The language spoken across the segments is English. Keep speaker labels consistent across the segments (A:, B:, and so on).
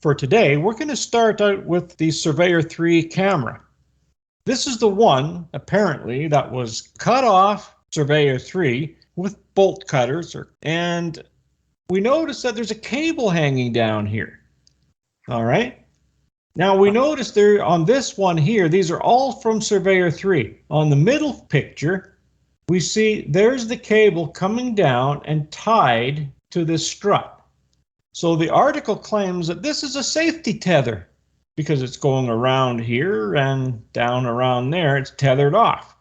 A: For today, we're going to start out with the Surveyor 3 camera. This is the one, apparently, that was cut off Surveyor 3 with bolt cutters, and we notice that there's a cable hanging down here. All right. Now we notice there on this one here, these are all from Surveyor 3. On the middle picture, we see there's the cable coming down and tied to this strut. So the article claims that this is a safety tether because it's going around here and down around there. It's tethered off.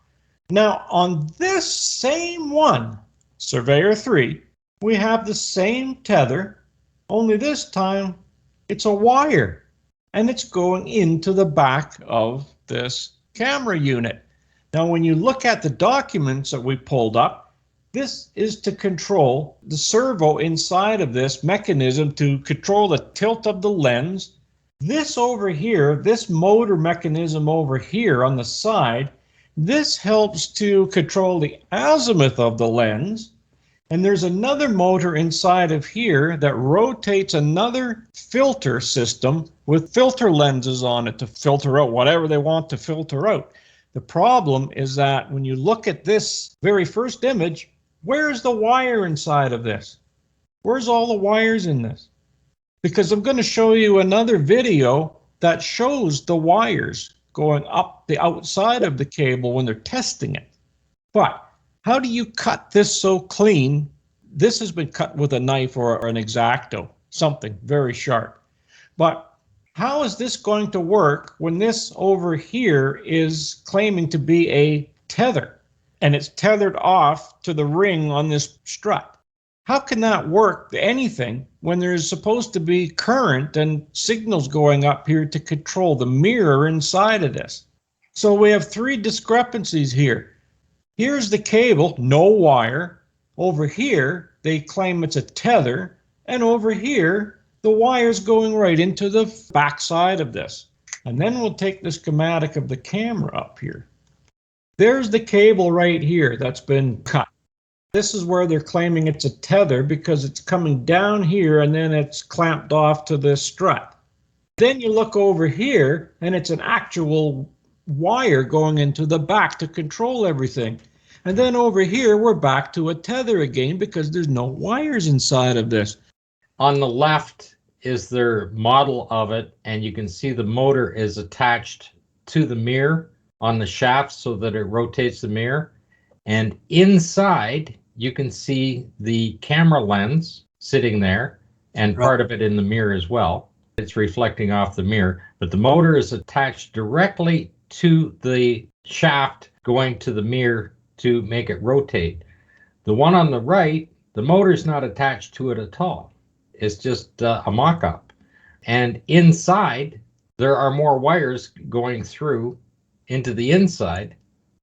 A: Now on this same one, Surveyor 3, we have the same tether, only this time it's a wire and it's going into the back of this camera unit. Now when you look at the documents that we pulled up, this is to control the servo inside of this mechanism to control the tilt of the lens. This over here, this motor mechanism over here on the side, this helps to control the azimuth of the lens. And there's another motor inside of here that rotates another filter system with filter lenses on it to filter out whatever they want to filter out. The problem is that when you look at this very first image, where's the wire inside of this? Where's all the wires in this? Because I'm going to show you another video that shows the wires going up the outside of the cable when they're testing it. But how do you cut this so clean? This has been cut with a knife or an X-Acto, something very sharp. But how is this going to work when this over here is claiming to be a tether? And it's tethered off to the ring on this strut. How can that work, anything, when there's supposed to be current and signals going up here to control the mirror inside of this? So we have three discrepancies here. Here's the cable, no wire. Over here, they claim it's a tether. And over here, the wire's going right into the backside of this. And then we'll take the schematic of the camera up here. There's the cable right here that's been cut. This is where they're claiming it's a tether because it's coming down here and then it's clamped off to this strut. Then you look over here and it's an actual wire going into the back to control everything. And then over here we're back to a tether again because there's no wires inside of this.
B: On the left is their model of it, and you can see the motor is attached to the mirror on the shaft so that it rotates the mirror. And inside you can see the camera lens sitting there and part of it in the mirror as well. It's reflecting off the mirror, but the motor is attached directly to the shaft going to the mirror to make it rotate. The one on the right, the motor's not attached to it at all. It's just a mock-up. And inside there are more wires going through into the inside,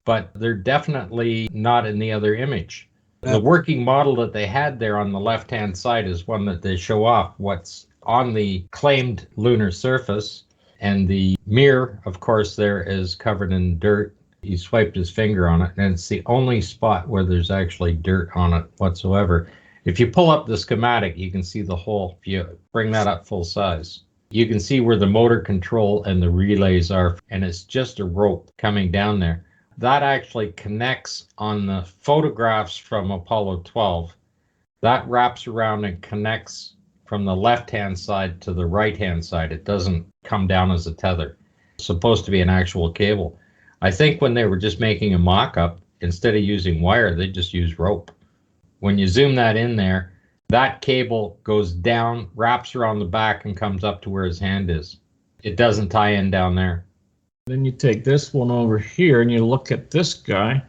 B: but they're definitely not in the other image. The working model that they had there on the left-hand side is one that they show off what's on the claimed lunar surface, and the mirror, of course, there is covered in dirt. He swiped his finger on it, and it's the only spot where there's actually dirt on it whatsoever. If you pull up the schematic, you can see the hole. If you bring that up full size, you can see where the motor control and the relays are, and it's just a rope coming down there. That actually connects on the photographs from Apollo 12. That wraps around and connects from the left-hand side to the right-hand side. It doesn't come down as a tether. It's supposed to be an actual cable. I think when they were just making a mock-up, instead of using wire, they just used rope. When you zoom that in there, that cable goes down, wraps around the back, and comes up to where his hand is. It doesn't tie in down there.
A: Then you take this one over here and you look at this guy,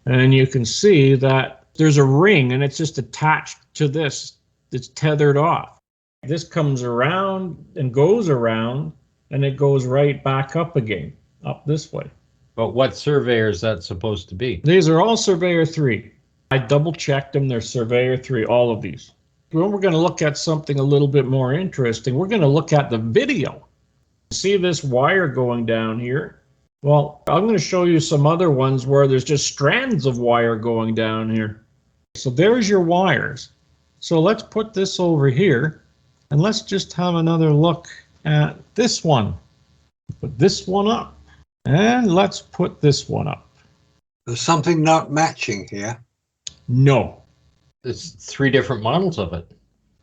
A: and you can see that there's a ring and it's just attached to this. It's tethered off. This comes around and goes around, and it goes right back up again, up this way.
B: But what surveyor is that supposed to be?
A: These are all Surveyor 3. I double-checked them. They're Surveyor 3, all of these. When we're going to look at something a little bit more interesting, we're going to look at the video. See this wire going down here? Well, I'm going to show you some other ones where there's just strands of wire going down here. So there's your wires. So let's put this over here, and let's just have another look at this one. Put this one up. And let's put this one up.
C: There's something not matching here.
A: No.
B: There's 3 different models of it.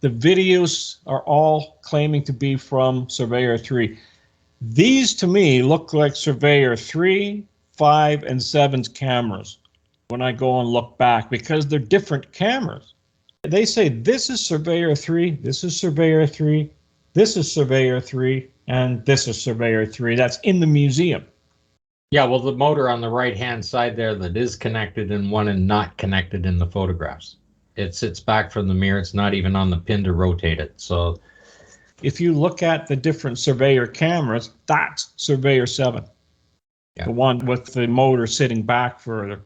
A: The videos are all claiming to be from Surveyor 3. These, to me, look like Surveyor 3, 5, and 7's cameras when I go and look back, because they're different cameras. They say this is Surveyor 3, this is Surveyor 3, this is Surveyor 3, and this is Surveyor 3. That's in the museum.
B: Yeah, well, the motor on the right-hand side there that is connected in one and not connected in the photographs. It sits back from the mirror. It's not even on the pin to rotate it. So
A: if you look at the different Surveyor cameras, that's Surveyor 7.
B: Yeah.
A: The one with the motor sitting back further.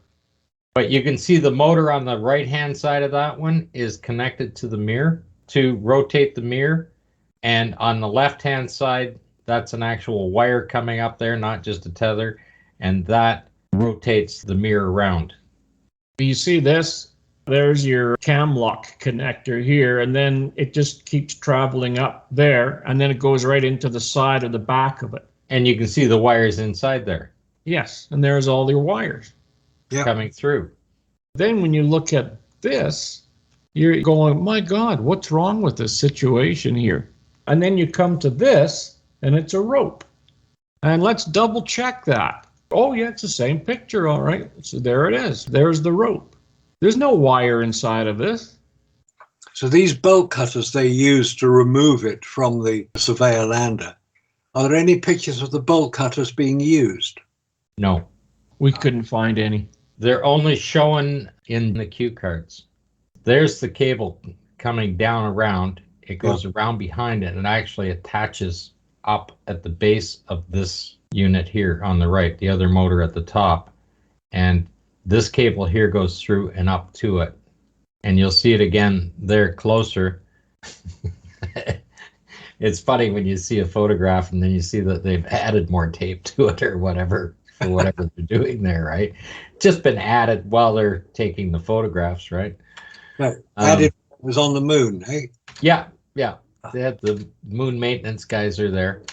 B: But you can see the motor on the right-hand side of that one is connected to the mirror to rotate the mirror. And on the left-hand side, that's an actual wire coming up there, not just a tether. And that rotates the mirror around.
A: You see this? There's your cam lock connector here, and then it just keeps traveling up there, and then it goes right into the side or the back of it.
B: And you can see the wires inside there.
A: Yes, and there's all your wires
B: coming through.
A: Then when you look at this, you're going, my God, what's wrong with this situation here? And then you come to this, and it's a rope. And let's double check that. Oh, yeah, it's the same picture, all right. So there it is. There's the rope. There's no wire inside of this.
C: So these bolt cutters they use to remove it from the Surveyor lander. Are there any pictures of the bolt cutters being used?
B: No.
A: We couldn't find any.
B: They're only showing in the cue cards. There's the cable coming down around. It goes around behind it and actually attaches up at the base of this unit here on the right, the other motor at the top. And this cable here goes through and up to it. And you'll see it again there closer. It's funny when you see a photograph and then you see that they've added more tape to it or whatever, for whatever they're doing there, right? Just been added while they're taking the photographs, right?
C: Right. Added was on the moon, hey?
B: Yeah. They had the moon maintenance guys are there.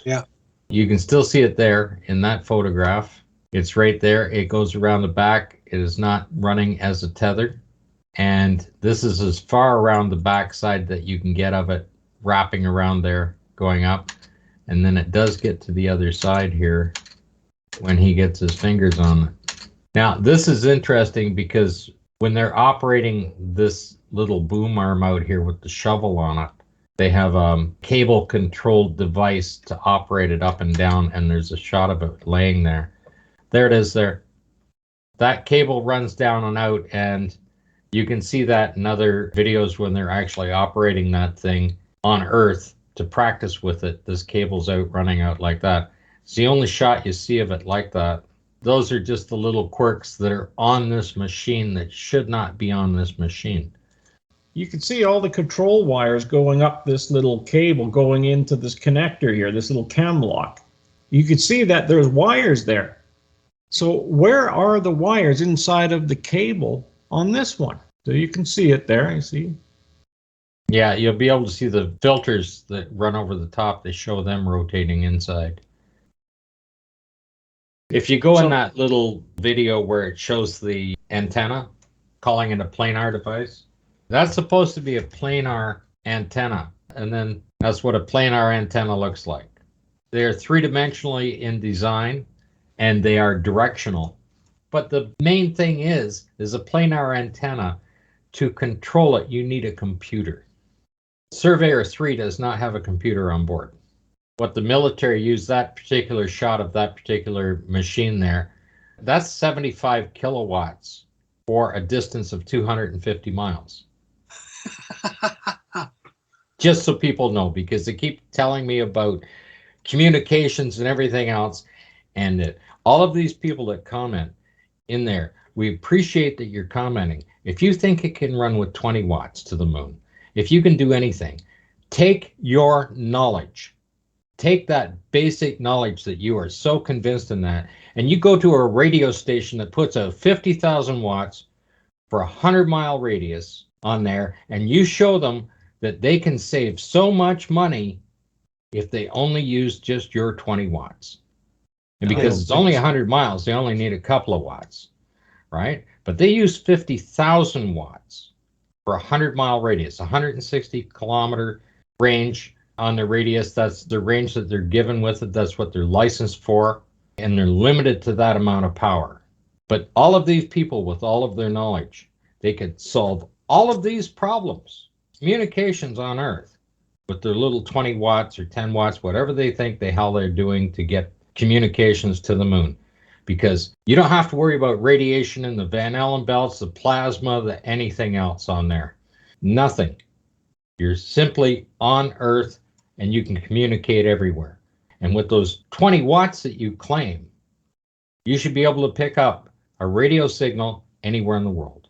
C: Yeah.
B: You can still see it there in that photograph. It's right there. It goes around the back. It is not running as a tether. And this is as far around the back side that you can get of it, wrapping around there, going up. And then it does get to the other side here when he gets his fingers on it. Now, this is interesting because when they're operating this little boom arm out here with the shovel on it, they have a cable controlled device to operate it up and down, and there's a shot of it laying there. There it is there. That cable runs down and out, and you can see that in other videos when they're actually operating that thing on Earth to practice with it. This cable's out, running out like that. It's the only shot you see of it like that. Those are just the little quirks that are on this machine that should not be on this machine.
A: You can see all the control wires going up this little cable going into this connector here, this little cam lock. You can see that there's wires there. So where are the wires inside of the cable on this one? So you can see it there, you see.
B: Yeah, you'll be able to see the filters that run over the top. They show them rotating inside. If you go in that little video where it shows the antenna, calling it a planar device, that's supposed to be a planar antenna. And then that's what a planar antenna looks like. They're three-dimensionally in design and they are directional. But the main thing is a planar antenna. To control it, you need a computer. Surveyor 3 does not have a computer on board. What the military used that particular shot of that particular machine there, that's 75 kilowatts for a distance of 250 miles. Just so people know, because they keep telling me about communications and everything else. And all of these people that comment in there, we appreciate that you're commenting. If you think it can run with 20 watts to the moon, if you can do anything, take your knowledge. Take that basic knowledge that you are so convinced in that, and you go to a radio station that puts a 50,000 watts for a 100-mile radius on there, and you show them that they can save so much money if they only use just your 20 watts. And
A: I
B: because
A: don't
B: it's
A: think
B: only
A: so.
B: 100 miles, they only need a couple of watts, right? But they use 50,000 watts for a 100-mile radius, 160-kilometer range on the radius. That's the range that they're given with it. That's what they're licensed for. And they're limited to that amount of power. But all of these people, with all of their knowledge, they could solve all of these problems, communications on Earth, with their little 20 watts or 10 watts, whatever they think the hell they're doing to get communications to the moon. Because you don't have to worry about radiation in the Van Allen belts, the plasma, the anything else on there. Nothing. You're simply on Earth and you can communicate everywhere. And with those 20 watts that you claim, you should be able to pick up a radio signal anywhere in the world.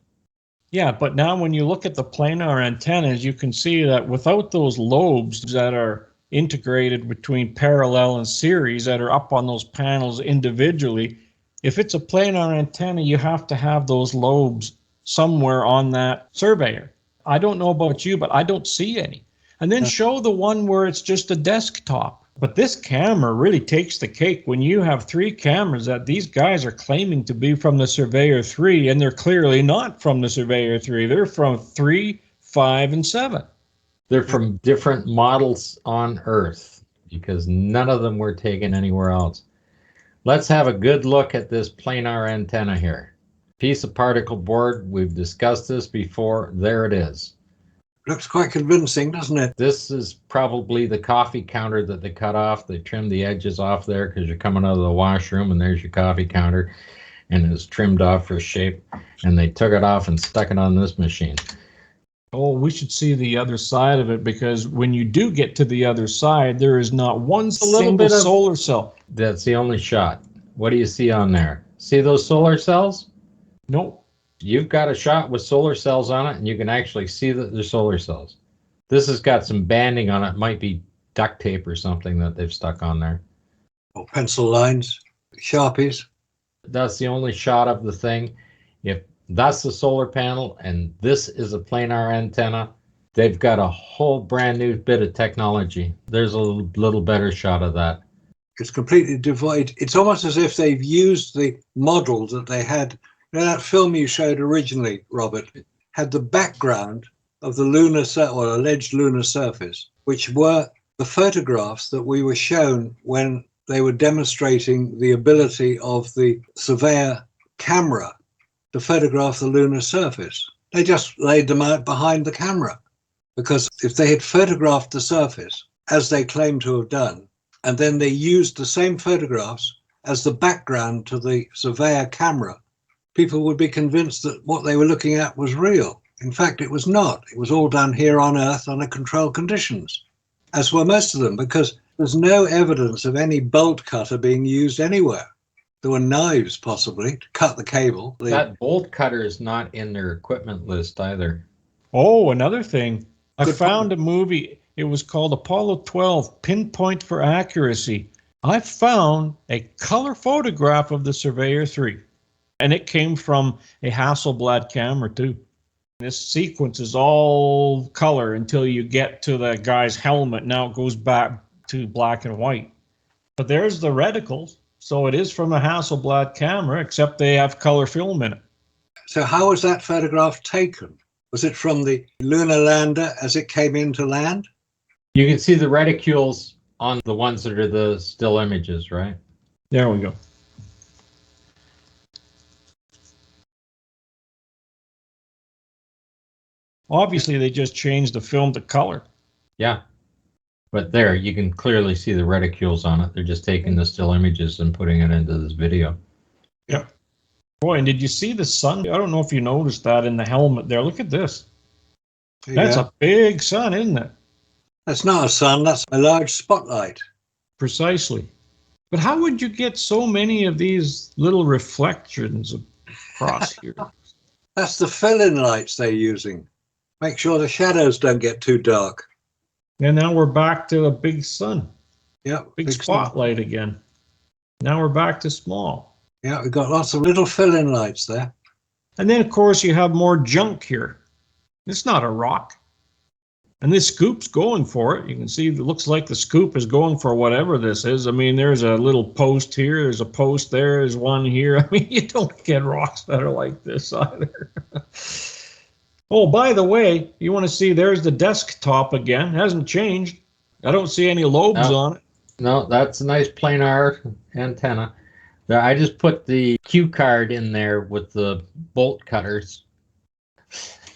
A: Yeah, but now when you look at the planar antennas, you can see that without those lobes that are integrated between parallel and series that are up on those panels individually, if it's a planar antenna, you have to have those lobes somewhere on that surveyor. I don't know about you, but I don't see any. And then show the one where it's just a desktop. But this camera really takes the cake when you have 3 cameras that these guys are claiming to be from the Surveyor 3, and they're clearly not from the Surveyor 3. They're from 3, 5, and 7.
B: They're from different models on Earth because none of them were taken anywhere else. Let's have a good look at this planar antenna here. Piece of particle board. We've discussed this before. There it is.
C: Looks quite convincing, doesn't it?
B: This is probably the coffee counter that they cut off. They trimmed the edges off there because you're coming out of the washroom and there's your coffee counter and it's trimmed off for shape. And they took it off and stuck it on this machine.
A: Oh, we should see the other side of it, because when you do get to the other side, there is not one single
B: bit of-
A: solar cell.
B: That's the only shot. What do you see on there? See those solar cells?
A: Nope.
B: You've got a shot with solar cells on it, and you can actually see that they're solar cells. This has got some banding on it. Might be duct tape or something that they've stuck on there.
C: Or pencil lines, Sharpies.
B: That's the only shot of the thing. If that's the solar panel and this is a planar antenna, they've got a whole brand new bit of technology. There's a little better shot of that.
C: It's completely devoid. It's almost as if they've used the model that they had. You know, that film you showed originally, Robert, had the background of the lunar or alleged lunar surface, which were the photographs that we were shown when they were demonstrating the ability of the Surveyor camera to photograph the lunar surface. They just laid them out behind the camera, because if they had photographed the surface, as they claim to have done, and then they used the same photographs as the background to the Surveyor camera, people would be convinced that what they were looking at was real. In fact, it was not. It was all done here on Earth under controlled conditions, as were most of them, because there's no evidence of any bolt cutter being used anywhere. There were knives, possibly, to cut the cable.
B: That bolt cutter is not in their equipment list either.
A: Oh, another thing. I
C: Good
A: found a movie. It was called Apollo 12, Pinpoint for Accuracy. I found a color photograph of the Surveyor 3. And it came from a Hasselblad camera, too. This sequence is all color until you get to the guy's helmet. Now it goes back to black and white. But there's the reticles. So it is from a Hasselblad camera, except they have color film in it.
C: So how was that photograph taken? Was it from the lunar lander as it came into land?
B: You can see the reticules on the ones that are the still images, right?
A: There we go. Obviously, they just changed the film to color.
B: Yeah. But there, you can clearly see the reticules on it. They're just taking the still images and putting it into this video.
A: Yeah. Boy, and did you see the sun? I don't know if you noticed that in the helmet there. Look at this. That's a big sun, isn't it?
C: That's not a sun, that's a large spotlight.
A: Precisely. But how would you get so many of these little reflections across here?
C: That's the fill-in lights they're using. Make sure the shadows don't get too dark.
A: And now we're back to a big sun.
C: Yeah,
A: Big
C: sun.
A: spotlight again. Now we're back to small.
C: Yeah, we've got lots of little fill-in lights there.
A: And then, of course, you have more junk here. It's not a rock. And this scoop's going for it. You can see it looks like the scoop is going for whatever this is. I mean, there's a little post here. There's a post there. There's one here. I mean, you don't get rocks that are like this either. Oh, by the way, you want to see there's the desktop again. It hasn't changed. I don't see any lobes on it.
B: No, that's a nice planar antenna. There, I just put the cue card in there with the bolt cutters.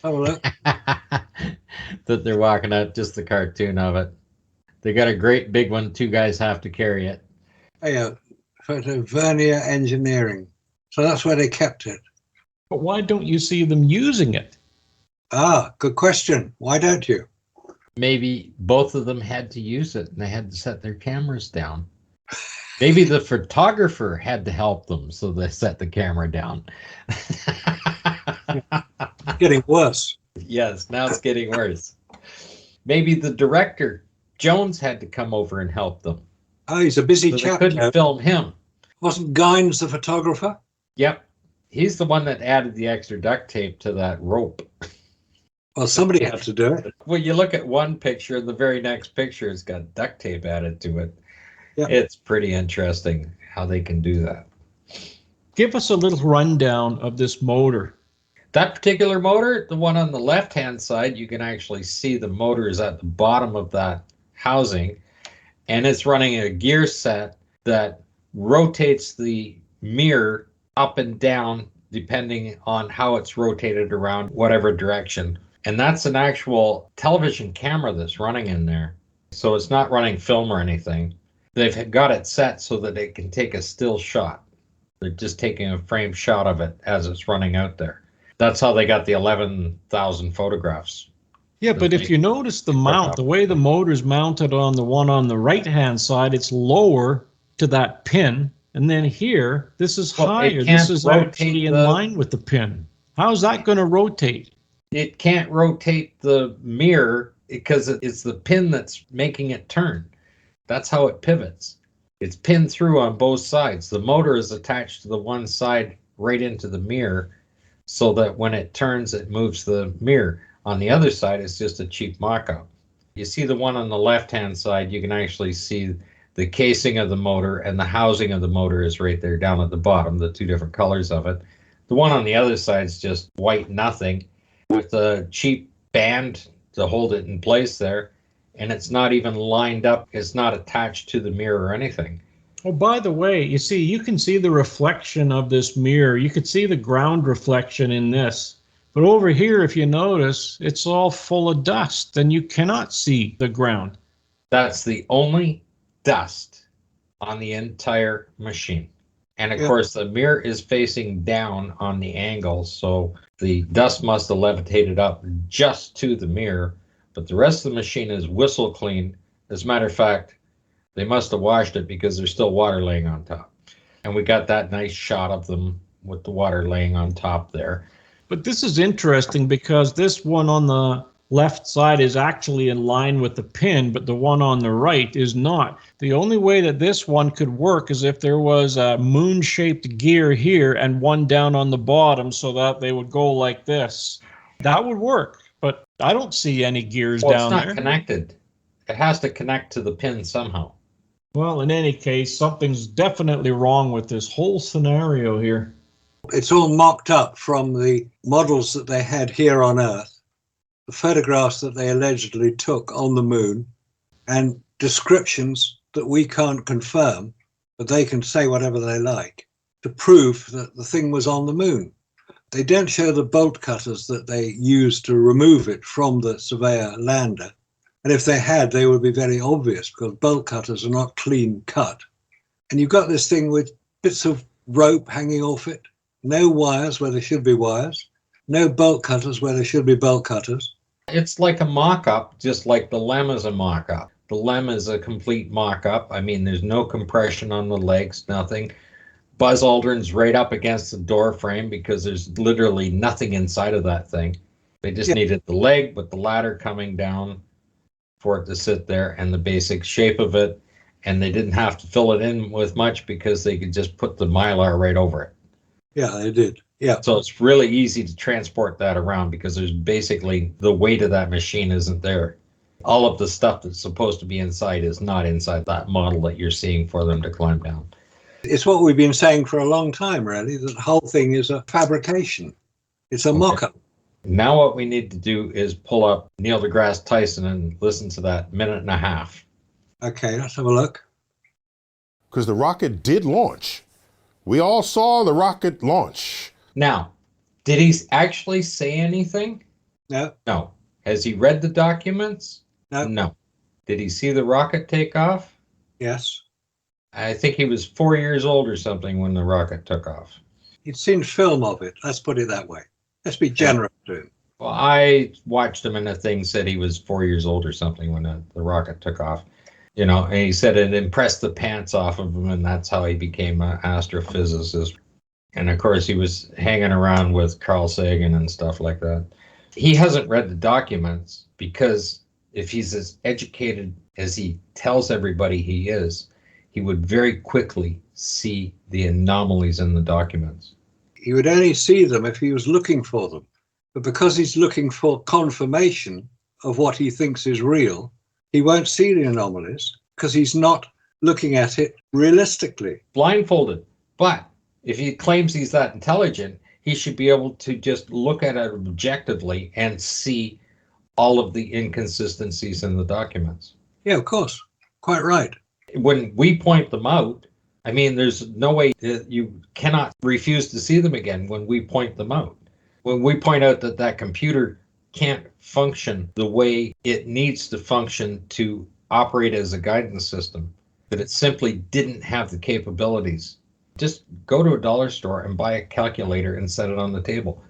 C: Oh, look.
B: That they're walking out, just the cartoon of it. They got a great big one. 2 guys have to carry it.
C: Yeah, Vernier Engineering. So that's where they kept it.
A: But why don't you see them using it?
C: Ah, good question. Why don't you?
B: Maybe both of them had to use it and they had to set their cameras down. Maybe the photographer had to help them, so they set the camera down.
C: Getting worse.
B: Yes, now it's getting worse. Maybe the director, Jones, had to come over and help them.
C: Oh, he's a busy
B: So they
C: chap.
B: couldn't film him.
C: Wasn't Gynes the photographer?
B: Yep. He's the one that added the extra duct tape to that rope.
C: Well, somebody had to do it.
B: When you look at one picture, the very next picture has got duct tape added to it.
C: Yeah.
B: It's pretty interesting how they can do that.
A: Give us a little rundown of this motor.
B: That particular motor, the one on the left-hand side, you can actually see the motor is at the bottom of that housing, and it's running a gear set that rotates the mirror up and down depending on how it's rotated around whatever direction. And that's an actual television camera that's running in there. So it's not running film or anything. They've got it set so that it can take a still shot. They're just taking a frame shot of it as it's running out there. That's how they got the 11,000 photographs.
A: Yeah, but if you notice the mount, the way the motor's mounted on the one on the right-hand side, it's lower to that pin. And then here, this is higher. This is actually in line with the pin. How's that going to rotate?
B: It can't rotate the mirror because it's the pin that's making it turn. That's how it pivots. It's pinned through on both sides. The motor is attached to the one side right into the mirror so that when it turns, it moves the mirror. On the other side, it's just a cheap mock-up. You see the one on the left-hand side, you can actually see the casing of the motor, and the housing of the motor is right there down at the bottom, the 2 different colors of it. The one on the other side is just white nothing with a cheap band to hold it in place there, and it's not even lined up. It's not attached to the mirror or anything.
A: Oh, by the way, you see, you can see the reflection of this mirror. You could see the ground reflection in this. But over here, if you notice, it's all full of dust, and you cannot see the ground.
B: That's the only dust on the entire machine. And of course, the mirror is facing down on the angle, so the dust must have levitated up just to the mirror, but the rest of the machine is whistle clean. As a matter of fact, they must have washed it because there's still water laying on top. And we got that nice shot of them with the water laying on top there.
A: But this is interesting because this one on the left side is actually in line with the pin, but the one on the right is not. The only way that this one could work is if there was a moon-shaped gear here and one down on the bottom so that they would go like this. That would work, but I don't see any gears down there.
B: It's not connected. It has to connect to the pin somehow.
A: Well, in any case, something's definitely wrong with this whole scenario here.
C: It's all mocked up from the models that they had here on Earth, the photographs that they allegedly took on the moon, and descriptions that we can't confirm, but they can say whatever they like to prove that the thing was on the moon. They don't show the bolt cutters that they used to remove it from the Surveyor lander. And if they had, they would be very obvious because bolt cutters are not clean cut. And you've got this thing with bits of rope hanging off it, no wires where there should be wires, no bolt cutters where there should be bolt cutters.
B: It's like a mock-up, just like the LEM is a mock-up. The LEM is a complete mock-up. I mean, there's no compression on the legs, nothing. Buzz Aldrin's right up against the door frame because there's literally nothing inside of that thing. They just needed the leg with the ladder coming down for it to sit there and the basic shape of it. And they didn't have to fill it in with much because they could just put the Mylar right over it.
C: Yeah, they did. Yeah.
B: So it's really easy to transport that around because there's basically the weight of that machine isn't there. All of the stuff that's supposed to be inside is not inside that model that you're seeing for them to climb down.
C: It's what we've been saying for a long time, really, that the whole thing is a fabrication. It's a mock-up.
B: Now what we need to do is pull up Neil deGrasse Tyson and listen to that minute and a half.
C: Okay, let's have a look.
D: Because the rocket did launch. We all saw the rocket launch.
B: Now, did he actually say anything?
C: No.
B: No. Has he read the documents?
C: No.
B: No. Did he see the rocket take off?
C: Yes.
B: I think he was 4 years old or something when the rocket took off.
C: He'd seen film of it. Let's put it that way. Let's be generous to him.
B: Well, I watched him and the thing said he was 4 years old or something when the rocket took off. You know, and he said it impressed the pants off of him, and that's how he became an astrophysicist. And of course, he was hanging around with Carl Sagan and stuff like that. He hasn't read the documents because if he's as educated as he tells everybody he is, he would very quickly see the anomalies in the documents.
C: He would only see them if he was looking for them. But because he's looking for confirmation of what he thinks is real, he won't see the anomalies because he's not looking at it realistically.
B: Blindfolded. But if he claims he's that intelligent, he should be able to just look at it objectively and see all of the inconsistencies in the documents.
C: Yeah, of course. Quite right.
B: When we point them out, I mean, there's no way that you cannot refuse to see them again when we point them out. When we point out that that computer can't function the way it needs to function to operate as a guidance system, that it simply didn't have the capabilities. Just go to a dollar store and buy a calculator and set it on the table.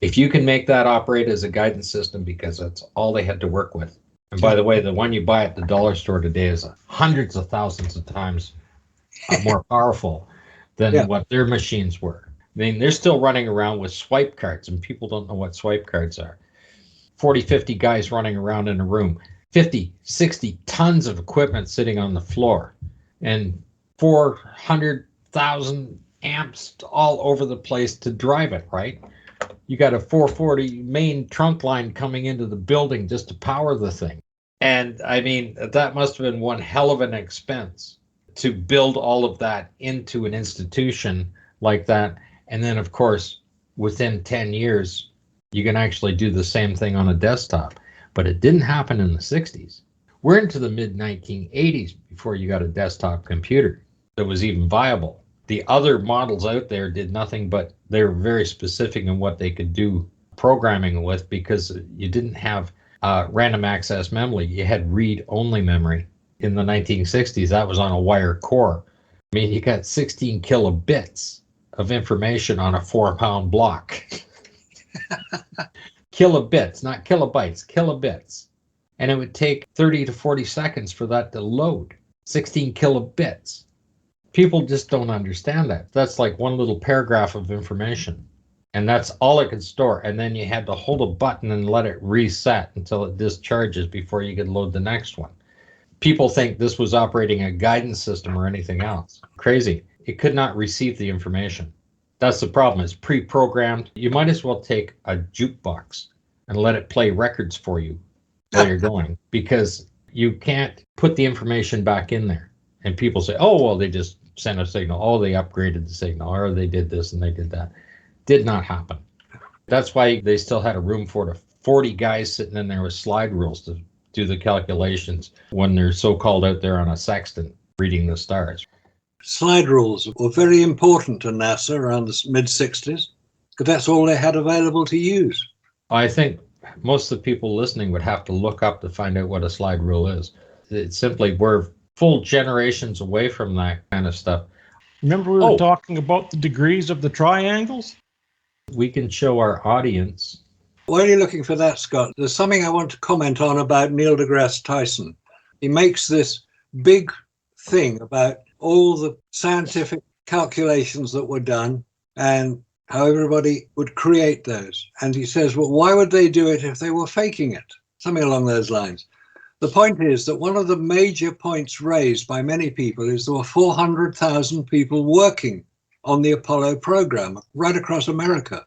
B: If you can make that operate as a guidance system, because that's all they had to work with. And by the way, the one you buy at the dollar store today is hundreds of thousands of times more powerful than what their machines were. I mean, they're still running around with swipe cards, and people don't know what swipe cards are. 40, 50 guys running around in a room, 50, 60 tons of equipment sitting on the floor, and 400,000 amps all over the place to drive it, right? You got a 440 main trunk line coming into the building just to power the thing. And I mean, that must have been one hell of an expense to build all of that into an institution like that. And then, of course, within 10 years, you can actually do the same thing on a desktop. But it didn't happen in the 60s. We're into the mid-1980s before you got a desktop computer that was even viable. The other models out there did nothing, but they were very specific in what they could do programming with, because you didn't have random access memory. You had read-only memory. In the 1960s, that was on a wire core. I mean, you got 16 kilobits of information on a 4-pound block. Kilobits, not kilobytes, kilobits. And it would take 30 to 40 seconds for that to load. 16 kilobits. People just don't understand that. That's like one little paragraph of information. And that's all it could store. And then you had to hold a button and let it reset until it discharges before you could load the next one. People think this was operating a guidance system or anything else. Crazy. It could not receive the information. That's the problem. It's pre-programmed. You might as well take a jukebox and let it play records for you while you're going, because you can't put the information back in there. And people say, oh, well, they just sent a signal. Oh, they upgraded the signal, or they did this and they did that. Did not happen. That's why they still had a room for 40 guys sitting in there with slide rules to do the calculations when they're so-called out there on a sextant reading the stars.
C: Slide rules were very important to NASA around the mid-60s, because that's all they had available to use.
B: I think most of the people listening would have to look up to find out what a slide rule is. It's simply, we're full generations away from that kind of stuff.
A: Remember we were talking about the degrees of the triangles?
B: We can show our audience.
C: While you're looking for that, Scott, there's something I want to comment on about Neil deGrasse Tyson. He makes this big thing about all the scientific calculations that were done and how everybody would create those. And he says, well, why would they do it if they were faking it? Something along those lines. The point is that one of the major points raised by many people is there were 400,000 people working on the Apollo program right across America.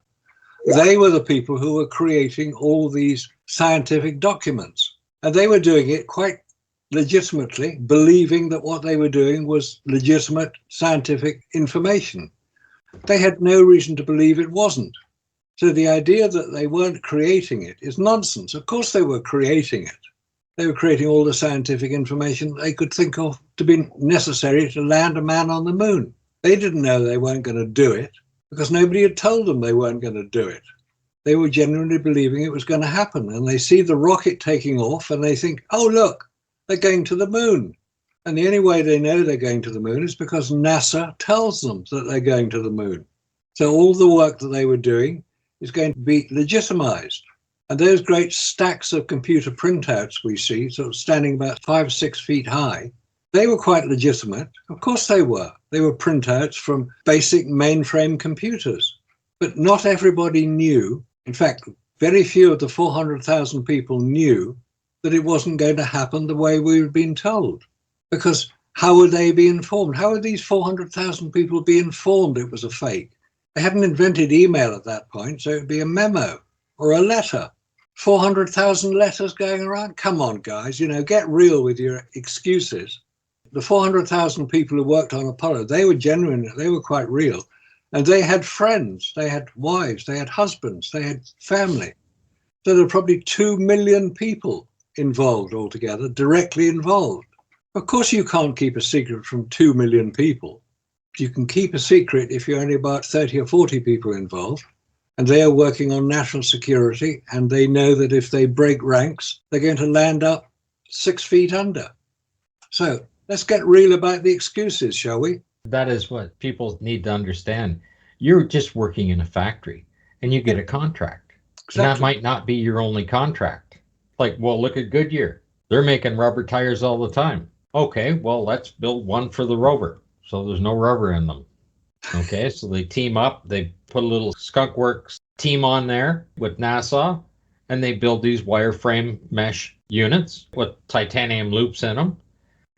C: They were the people who were creating all these scientific documents. And they were doing it quite legitimately, believing that what they were doing was legitimate scientific information. They had no reason to believe it wasn't. So the idea that they weren't creating it is nonsense. Of course they were creating it. They were creating all the scientific information they could think of to be necessary to land a man on the moon. They didn't know they weren't going to do it because nobody had told them they weren't going to do it. They were genuinely believing it was going to happen. And they see the rocket taking off and they think, oh, look, they're going to the moon. And the only way they know they're going to the moon is because NASA tells them that they're going to the moon. So all the work that they were doing is going to be legitimized. And those great stacks of computer printouts we see, sort of standing about 5 or 6 feet high, they were quite legitimate. Of course they were. They were printouts from basic mainframe computers. But not everybody knew. In fact, very few of the 400,000 people knew that it wasn't going to happen the way we had been told. Because how would they be informed? How would these 400,000 people be informed it was a fake? They hadn't invented email at that point, so it would be a memo or a letter. 400,000 letters going around? Come on, guys, get real with your excuses. The 400,000 people who worked on Apollo, they were genuine, they were quite real. And they had friends, they had wives, they had husbands, they had family. So there were probably 2 million people involved altogether, directly involved. Of course, you can't keep a secret from 2 million people. You can keep a secret if you're only about 30 or 40 people involved. And they are working on national security, and they know that if they break ranks, they're going to land up 6 feet under. So let's get real about the excuses, shall we?
B: That is what people need to understand. You're just working in a factory and you get a contract.
C: Exactly.
B: And that might not be your only contract. Like, well, look at Goodyear. They're making rubber tires all the time. Okay, well, let's build one for the rover. So there's no rubber in them. Okay, so they team up. They put a little Skunk Works team on there with NASA, and they build these wireframe mesh units with titanium loops in them.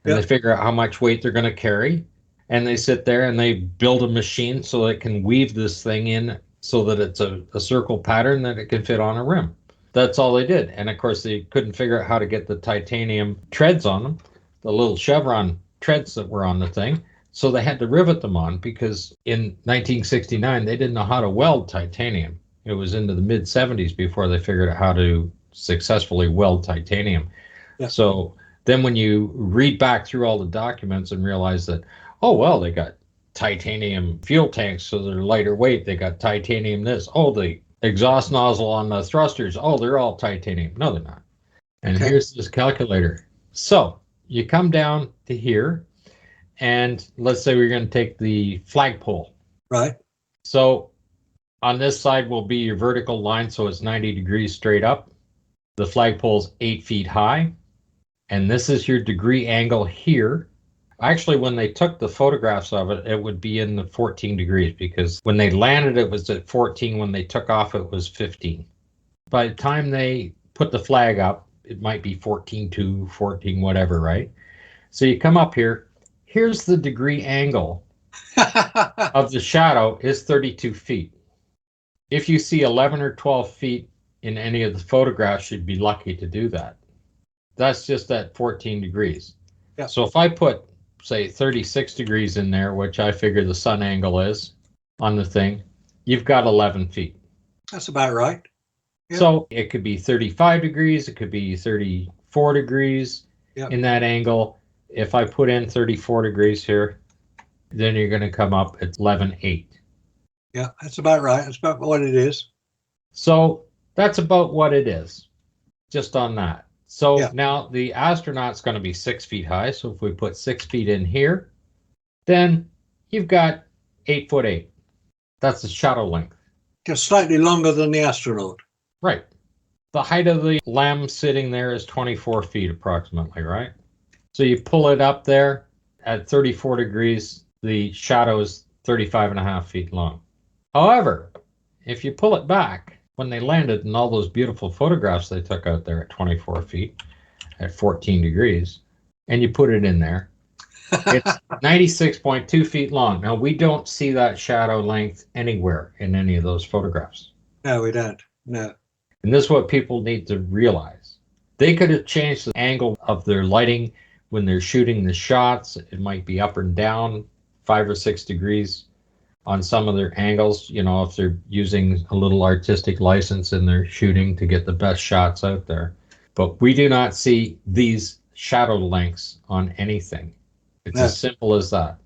B: And They figure out how much weight they're going to carry. And they sit there and they build a machine so it can weave this thing in so that it's a circle pattern that it can fit on a rim. That's all they did. And of course, they couldn't figure out how to get the titanium treads on them, the little chevron treads that were on the thing. So they had to rivet them on because in 1969, they didn't know how to weld titanium. It was into the mid 70s before they figured out how to successfully weld titanium. Yeah. So then when you read back through all the documents and realize that, oh, well, they got titanium fuel tanks, so they're lighter weight. They got titanium this. Oh, the exhaust nozzle on the thrusters. Oh, they're all titanium. No, they're not. And here's this calculator. So you come down to here, and let's say we're going to take the flagpole.
C: Right.
B: So on this side will be your vertical line, so it's 90 degrees straight up. The flagpole's 8 feet high. And this is your degree angle here. Actually, when they took the photographs of it, it would be in the 14 degrees because when they landed, it was at 14. When they took off, it was 15. By the time they put the flag up, it might be 14.2, 14, whatever, right? So you come up here. Here's the degree angle of the shadow is 32 feet. If you see 11 or 12 feet in any of the photographs, you'd be lucky to do that. That's just at 14 degrees. Yeah. So if I put, say, 36 degrees in there, which I figure the sun angle is on the thing, you've got 11 feet.
C: That's about right. Yeah.
B: So it could be 35 degrees, it could be 34 degrees in that angle. If I put in 34 degrees here, then you're going to come up at 11.8.
C: Yeah, that's about right. That's about what it is.
B: So that's about what it is, just on that. So now the astronaut's going to be 6 feet high. So if we put 6 feet in here, then you've got 8'8". That's the shadow length.
C: Just slightly longer than the astronaut.
B: Right. The height of the LEM sitting there is 24 feet approximately, right? So you pull it up there at 34 degrees, the shadow is 35.5 feet long. However, if you pull it back, when they landed and all those beautiful photographs they took out there at 24 feet at 14 degrees, and you put it in there, it's 96.2 feet long. Now, we don't see that shadow length anywhere in any of those photographs.
C: No, we don't. No.
B: And this is what people need to realize. They could have changed the angle of their lighting when they're shooting the shots. It might be up and down 5 or 6 degrees on some of their angles, you know, if they're using a little artistic license in their shooting to get the best shots out there. But we do not see these shadow lengths on anything. It's
C: No.
B: as simple as that.